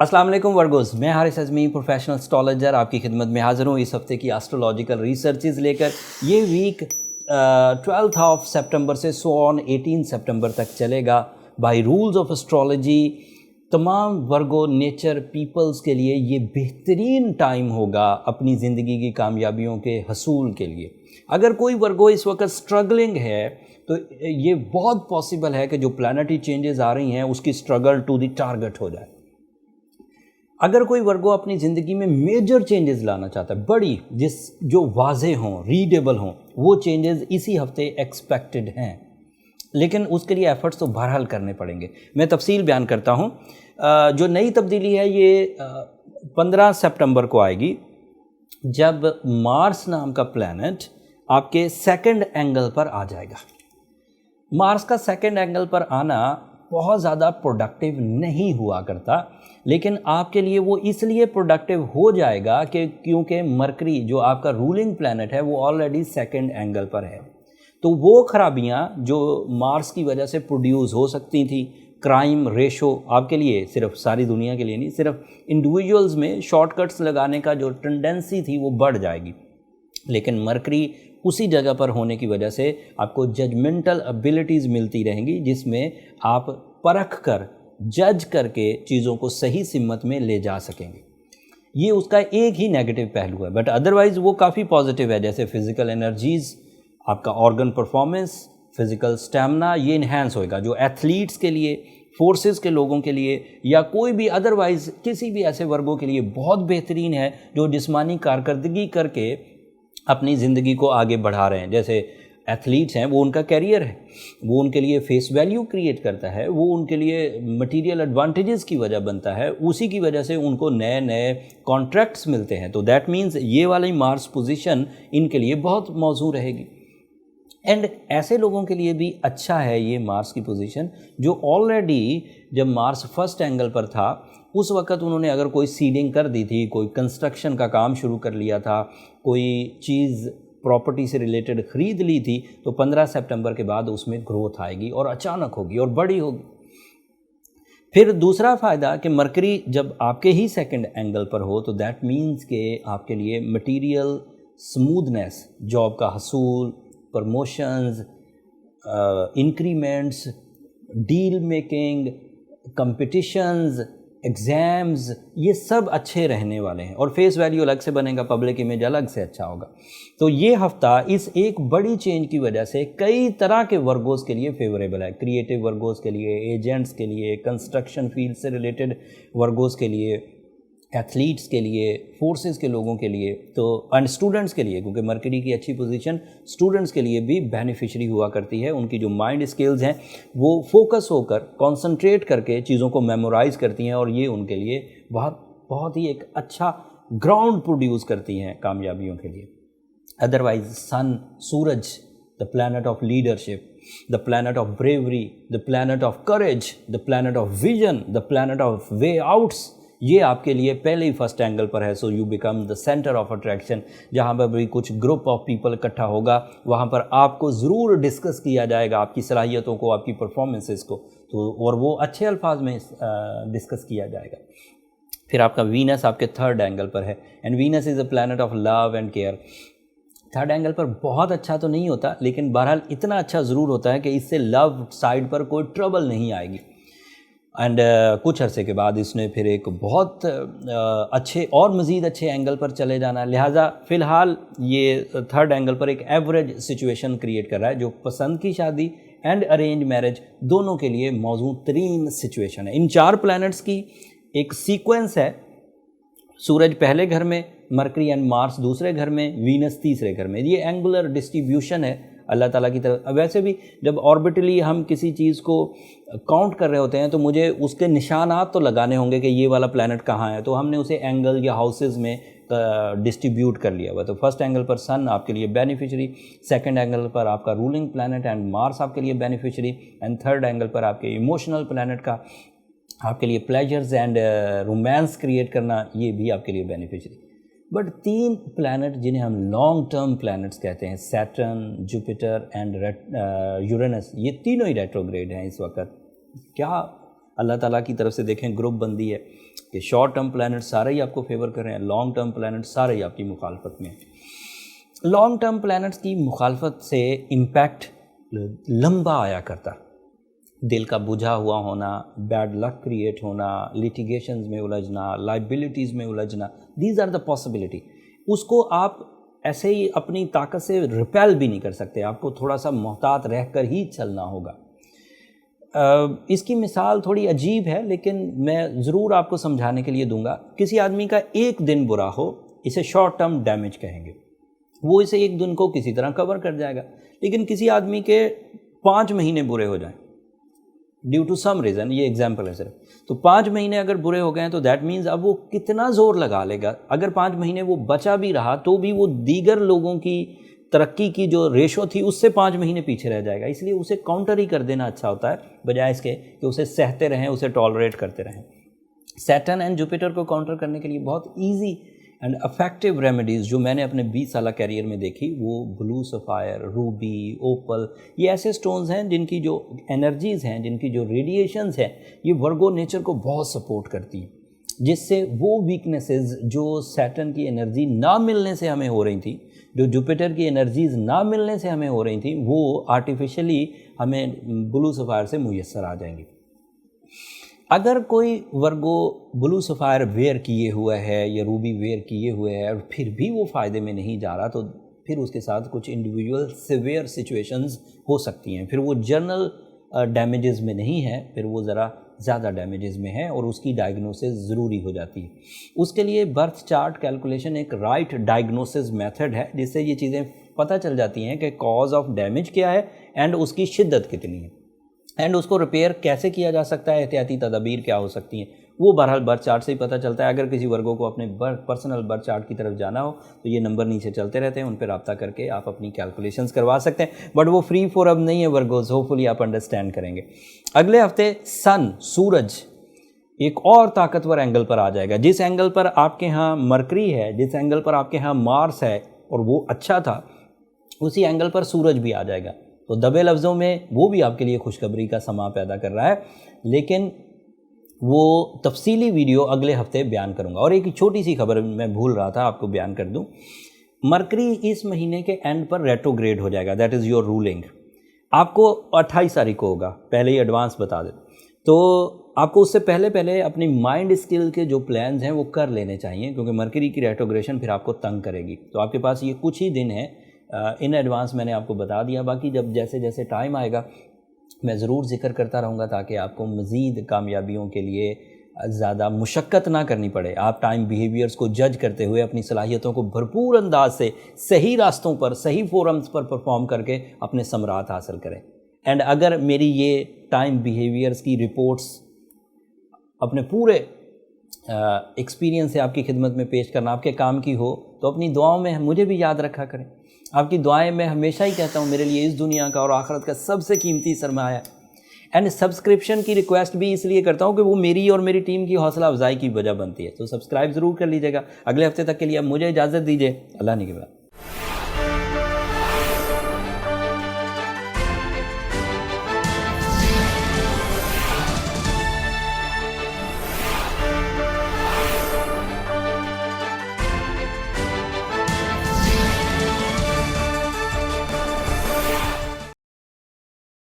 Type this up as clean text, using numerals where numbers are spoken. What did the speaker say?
السلام علیکم ورگوز، میں حارث اعظمی پروفیشنل اسٹرالوجر آپ کی خدمت میں حاضر ہوں اس ہفتے کی ایسٹرولوجیکل ریسرچز لے کر۔ یہ ویک 12 سپٹمبر سے 18 سپٹمبر تک چلے گا۔ بائی رولز آف اسٹرالوجی تمام ورگو نیچر پیپلز کے لیے یہ بہترین ٹائم ہوگا اپنی زندگی کی کامیابیوں کے حصول کے لیے۔ اگر کوئی ورگو اس وقت اسٹرگلنگ ہے تو یہ بہت پاسبل ہے کہ جو پلانٹری چینجز آ رہی ہیں اس کی اسٹرگل ٹو دی ٹارگٹ ہو جائے۔ اگر کوئی ورگو اپنی زندگی میں میجر چینجز لانا چاہتا ہے، بڑی جو واضح ہوں، ریڈیبل ہوں، وہ چینجز اسی ہفتے ایکسپیکٹڈ ہیں، لیکن اس کے لیے ایفرٹس تو بہرحال کرنے پڑیں گے۔ میں تفصیل بیان کرتا ہوں۔ جو نئی تبدیلی ہے یہ 15 سپٹمبر کو آئے گی، جب مارس نام کا پلانٹ آپ کے سیکنڈ اینگل پر آ جائے گا۔ مارس کا سیکنڈ اینگل پر آنا بہت زیادہ پروڈکٹیو نہیں ہوا کرتا، لیکن آپ کے لیے وہ اس لیے پروڈکٹیو ہو جائے گا کہ کیونکہ مرکری جو آپ کا رولنگ پلانٹ ہے وہ آلریڈی سیکنڈ اینگل پر ہے۔ تو وہ خرابیاں جو مارس کی وجہ سے پروڈیوس ہو سکتی تھیں، کرائم ریشو آپ کے لیے، صرف ساری دنیا کے لیے نہیں، صرف انڈیویجولز میں شارٹ کٹس لگانے کا جو ٹینڈنسی تھی وہ بڑھ جائے گی، لیکن مرکری اسی جگہ پر ہونے کی وجہ سے آپ کو ججمنٹل ابیلٹیز ملتی رہیں گی، جس میں آپ پرکھ کر جج کر کے چیزوں کو صحیح سمت میں لے جا سکیں گے۔ یہ اس کا ایک ہی نیگیٹو پہلو ہے، بٹ ادروائز وہ کافی پازیٹیو ہے، جیسے فزیکل انرجیز، آپ کا آرگن پرفارمنس، فزیکل سٹیمنا، یہ انہینس ہوئے گا، جو ایتھلیٹس کے لیے، فورسز کے لوگوں کے لیے، یا کوئی بھی ادروائز کسی بھی ایسے ورگوں کے لیے بہت بہترین ہے جو جسمانی کارکردگی کر کے اپنی زندگی کو آگے بڑھا رہے ہیں۔ جیسے ایتھلیٹس ہیں، وہ ان کا کیریئر ہے، وہ ان کے لیے فیس ویلیو کریٹ کرتا ہے، وہ ان کے لیے مٹیریل ایڈوانٹیجز کی وجہ بنتا ہے، اسی کی وجہ سے ان کو نئے نئے کانٹریکٹس ملتے ہیں۔ تو دیٹ مینز یہ والی مارس پوزیشن ان کے لیے بہت موزوں رہے گی۔ اینڈ ایسے لوگوں کے لیے بھی اچھا ہے یہ مارس کی پوزیشن جو آلریڈی جب مارس فرسٹ اینگل پر تھا اس وقت انہوں نے اگر کوئی سیڈنگ کر دی تھی، کوئی کنسٹرکشن کا کام شروع کر لیا تھا، کوئی چیز پراپرٹی سے ریلیٹڈ خرید لی تھی، تو 15 سپٹمبر کے بعد اس میں گروتھ آئے گی اور اچانک ہوگی اور بڑی ہوگی۔ پھر دوسرا فائدہ کہ مرکری جب آپ کے ہی سیکنڈ اینگل پر ہو تو دیٹ مینز کہ آپ کے لیے مٹیریل سمودنیس، جاب کا حصول، promotions, increments, deal making, competitions, exams, یہ سب اچھے رہنے والے ہیں، اور فیس ویلیو الگ سے بنے گا، پبلک امیج الگ سے اچھا ہوگا۔ تو یہ ہفتہ اس ایک بڑی چینج کی وجہ سے کئی طرح کے ورگوز کے لیے فیوریبل ہے، کریٹیو ورگوز کے لیے، ایجنٹس کے لیے، کنسٹرکشن فیلڈ سے ریلیٹڈ ورگوز کے لیے، ایتھلیٹس کے لیے، فورسز کے لوگوں کے لیے، تو اینڈ اسٹوڈنٹس کے لیے، کیونکہ مرکری کی اچھی پوزیشن اسٹوڈنٹس کے لیے بھی بینیفیشری ہوا کرتی ہے۔ ان کی جو مائنڈ اسکلز ہیں وہ فوکس ہو کر، کانسنٹریٹ کر کے چیزوں کو میمورائز کرتی ہیں، اور یہ ان کے لیے بہت ہی ایک اچھا گراؤنڈ پروڈیوس کرتی ہیں کامیابیوں کے لیے۔ ادروائز سن، سورج، the planet of leadership, the planet of bravery, the planet of courage, the planet of vision, the planet of way outs، یہ آپ کے لیے پہلے ہی فرسٹ اینگل پر ہے۔ So you become the centre of attraction, جہاں پر بھی کچھ گروپ آف پیپل اکٹھا ہوگا وہاں پر آپ کو ضرور ڈسکس کیا جائے گا، آپ کی صلاحیتوں کو، آپ کی پرفارمنسز کو، تو اور وہ اچھے الفاظ میں ڈسکس کیا جائے گا۔ پھر آپ کا وینس آپ کے تھرڈ اینگل پر ہے، and Venus is a planet of love and care. Third angle پر بہت اچھا تو نہیں ہوتا، لیکن بہرحال اتنا اچھا ضرور ہوتا ہے کہ اس سے لو سائڈ پر کوئی ٹربل نہیں آئے گی۔ اینڈ کچھ عرصے کے بعد اس نے پھر ایک بہت اچھے اور مزید اچھے اینگل پر چلے جانا ہے، لہٰذا فی الحال یہ تھرڈ اینگل پر ایک ایوریج سچویشن کریٹ کر رہا ہے، جو پسند کی شادی اینڈ ارینج میرج دونوں کے لیے موزوں ترین سچویشن ہے۔ ان چار پلانٹس کی ایک سیکوینس ہے، سورج پہلے گھر میں، مرکری اینڈ مارس دوسرے گھر میں، وینس تیسرے گھر میں۔ یہ اینگولر ڈسٹریبیوشن ہے اللہ تعالیٰ کی طرف۔ ویسے بھی جب آربٹلی ہم کسی چیز کو کاؤنٹ کر رہے ہوتے ہیں تو مجھے اس کے نشانات تو لگانے ہوں گے کہ یہ والا پلانٹ کہاں ہے، تو ہم نے اسے اینگل یا ہاؤسز میں ڈسٹریبیوٹ کر لیا ہوا۔ تو فرسٹ اینگل پر سن آپ کے لیے بینیفیشری، سیکنڈ اینگل پر آپ کا رولنگ پلانٹ اینڈ مارس آپ کے لیے بینیفیشری، اینڈ تھرڈ اینگل پر آپ کے ایموشنل پلانٹ کا آپ کے لیے پلیجرز اینڈ رومانس کریٹ کرنا، یہ بھی آپ کے لیے بینیفیشری۔ بٹ تین پلانٹ جنہیں ہم لانگ ٹرم پلانٹس کہتے ہیں، سیٹرن، جوپیٹر اینڈ یورینس، یہ تینوں ہی ریٹروگریڈ ہیں اس وقت۔ کیا اللہ تعالیٰ کی طرف سے دیکھیں گروپ بندی ہے کہ شارٹ ٹرم پلانٹ سارے ہی آپ کو فیور کر رہے ہیں، لانگ ٹرم پلانٹ سارے ہی آپ کی مخالفت میں ہیں۔ لانگ ٹرم پلانٹس کی مخالفت سے امپیکٹ لمبا آیا کرتا، دل کا بجھا ہوا ہونا، بیڈ لک کریٹ ہونا، لیٹیگیشنز میں الجھنا، لائبلٹیز میں الجھنا، دیز آر دا پاسبلٹی۔ اس کو آپ ایسے ہی اپنی طاقت سے ریپیل بھی نہیں کر سکتے، آپ کو تھوڑا سا محتاط رہ کر ہی چلنا ہوگا۔ اس کی مثال تھوڑی عجیب ہے لیکن میں ضرور آپ کو سمجھانے کے لیے دوں گا۔ کسی آدمی کا ایک دن برا ہو، اسے شارٹ ٹرم ڈیمیج کہیں گے، وہ اسے ایک دن کو کسی طرح کور کر جائے گا، لیکن کسی آدمی کے 5 مہینے برے ہو جائیں ڈیو ٹو سم ریزن، یہ ایگزامپل ہے صرف، تو 5 مہینے اگر برے ہو گئے ہیں تو دیٹ مینز اب وہ کتنا زور لگا لے گا، اگر 5 مہینے وہ بچا بھی رہا تو بھی وہ دیگر لوگوں کی ترقی کی جو ریشو تھی اس سے 5 مہینے پیچھے رہ جائے گا، اس لیے اسے کاؤنٹر ہی کر دینا اچھا ہوتا ہے بجائے اس کے کہ اسے سہتے رہیں، اسے ٹالریٹ کرتے رہیں۔ سیٹرن اینڈ جوپیٹر کو کاؤنٹر کرنے کے لیے بہت ایزی اینڈ افیکٹو ریمیڈیز جو میں نے اپنے 20 سالہ کیریئر میں دیکھی، وہ بلو سفائر، روبی، اوپل، یہ ایسے سٹونز ہیں جن کی جو انرجیز ہیں، جن کی جو ریڈیشنز ہیں، یہ ورگو نیچر کو بہت سپورٹ کرتی ہیں، جس سے وہ ویکنیسز جو سیٹرن کی انرجی نہ ملنے سے ہمیں ہو رہی تھیں، جو جوپیٹر کی انرجیز نہ ملنے سے ہمیں ہو رہی تھیں، وہ آرٹیفیشلی ہمیں بلو سفائر سے میسر آ جائیں گی۔ اگر کوئی ورگو بلو سفائر ویئر کیے ہوا ہے یا روبی ویئر کیے ہوئے ہے اور پھر بھی وہ فائدے میں نہیں جا رہا، تو پھر اس کے ساتھ کچھ انڈیویجول سیویئر سچویشنز ہو سکتی ہیں، پھر وہ جنرل ڈیمیجز میں نہیں ہے، پھر وہ ذرا زیادہ ڈیمیجز میں ہے اور اس کی ڈائگنوسس ضروری ہو جاتی ہے۔ اس کے لیے برتھ چارٹ کیلکولیشن ایک رائٹ ڈائگنوسس میتھڈ ہے جس سے یہ چیزیں پتہ چل جاتی ہیں کہ کاز آف ڈیمیج کیا ہے اینڈ اس کی شدت کتنی ہے، اینڈ اس کو ریپیئر کیسے کیا جا سکتا ہے، احتیاطی تدابیر کیا ہو سکتی ہیں، وہ بہرحال برتھ چارٹ سے ہی پتہ چلتا ہے۔ اگر کسی ورگوں کو اپنے پرسنل برتھ چارٹ کی طرف جانا ہو تو یہ نمبر نیچے چلتے رہتے ہیں، ان پہ رابطہ کر کے آپ اپنی کیلکولیشنز کروا سکتے ہیں، بٹ وہ فری فور اب نہیں ہے ورگوز، ہوپفلی آپ انڈرسٹینڈ کریں گے۔ اگلے ہفتے سورج ایک اور طاقتور اینگل پر آ جائے گا، جس اینگل پر آپ کے ہاں مرکری ہے، جس اینگل پر آپ کے ہاں مارس ہے اور وہ اچھا تھا، اسی اینگل پر سورج بھی آ جائے گا، تو دبے لفظوں میں وہ بھی آپ کے لیے خوشخبری کا سماں پیدا کر رہا ہے، لیکن وہ تفصیلی ویڈیو اگلے ہفتے بیان کروں گا۔ اور ایک چھوٹی سی خبر میں بھول رہا تھا آپ کو بیان کر دوں، مرکری اس مہینے کے اینڈ پر ریٹروگریڈ ہو جائے گا، دیٹ از یور رولنگ، آپ کو 28 تاریخ کو ہوگا، پہلے ہی ایڈوانس بتا دیں، تو آپ کو اس سے پہلے اپنی مائنڈ اسکل کے جو پلانز ہیں وہ کر لینے چاہیے، کیونکہ مرکری کی ریٹروگریشن پھر آپ کو تنگ کرے گی، تو آپ کے پاس یہ کچھ ہی دن ہیں، ان ایڈوانس میں نے آپ کو بتا دیا، باقی جب جیسے جیسے ٹائم آئے گا میں ضرور ذکر کرتا رہوں گا تاکہ آپ کو مزید کامیابیوں کے لیے زیادہ مشقت نہ کرنی پڑے، آپ ٹائم بیہیویئرز کو جج کرتے ہوئے اپنی صلاحیتوں کو بھرپور انداز سے صحیح راستوں پر، صحیح فورمز پر پرفارم کر کے اپنے ثمرات حاصل کریں۔ اینڈ اگر میری یہ ٹائم بیہیویئرز کی رپورٹس اپنے پورے ایکسپیرینس سے آپ کی خدمت میں پیش کرنا آپ کے کام کی ہو تو اپنی دعاؤں میں مجھے بھی یاد رکھا کریں۔ آپ کی دعائیں میں ہمیشہ ہی کہتا ہوں میرے لیے اس دنیا کا اور آخرت کا سب سے قیمتی سرمایہ ہے، اینڈ سبسکرپشن کی ریکویسٹ بھی اس لیے کرتا ہوں کہ وہ میری اور میری ٹیم کی حوصلہ افزائی کی وجہ بنتی ہے، تو سبسکرائب ضرور کر لیجیے گا۔ اگلے ہفتے تک کے لیے اب مجھے اجازت دیجیے، اللہ نگہبان۔